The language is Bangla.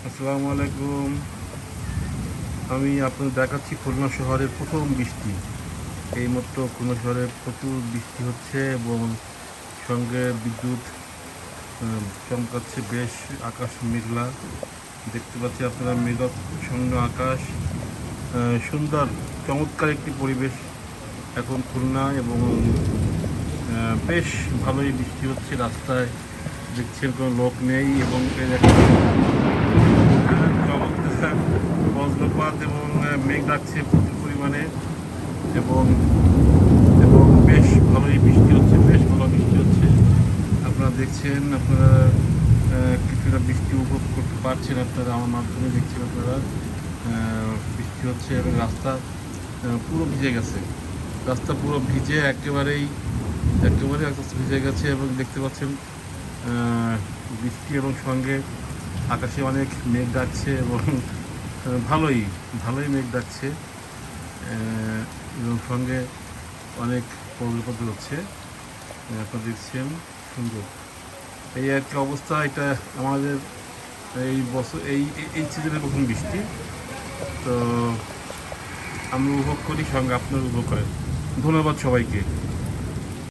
আসসালামু আলাইকুম। আমি আপনাদের দেখাচ্ছি খুলনা শহরের প্রথম বৃষ্টি। এইমাত্র খুলনা শহরে প্রচুর বৃষ্টি হচ্ছে এবং সঙ্গে বিদ্যুৎ চমকাচ্ছে বেশ। আকাশ মেঘলা দেখতে পাচ্ছি আপনারা, মেঘাচ্ছন্ন আকাশ, সুন্দর চমৎকার একটি পরিবেশ এখন খুলনা। এবং বেশ ভালোই বৃষ্টি হচ্ছে। রাস্তায় দেখছেন কোনো লোক নেই এবং এই দেখেন চমৎকার বজ্রপাত এবং মেঘ ডাকছে প্রচুর পরিমাণে। এবং এবং বেশ ভালোই বৃষ্টি হচ্ছে, বেশ ভালো বৃষ্টি হচ্ছে। আপনারা দেখছেন, আপনারা কিছুটা বৃষ্টি উপভোগ করতে পারছেন, আপনারা আমার মাধ্যমে দেখছেন। আপনারা বৃষ্টি হচ্ছে এবং রাস্তা পুরো ভিজে গেছে। রাস্তা পুরো ভিজে একেবারে রাস্তা ভিজে গেছে এবং দেখতে পাচ্ছেন বৃষ্টি এবং সঙ্গে আকাশে অনেক মেঘ ডাকছে এবং ভালোই ভালোই মেঘ ডাকছে এবং সঙ্গে অনেক প্রবল হচ্ছে। আপনারা দেখছেন সুন্দর এই আর কি অবস্থা। এটা আমাদের এই বছর এই এই সিজনের প্রথম বৃষ্টি। তো আমরা উপভোগ করি, সঙ্গে আপনারা উপভোগ করেন। ধন্যবাদ সবাইকে।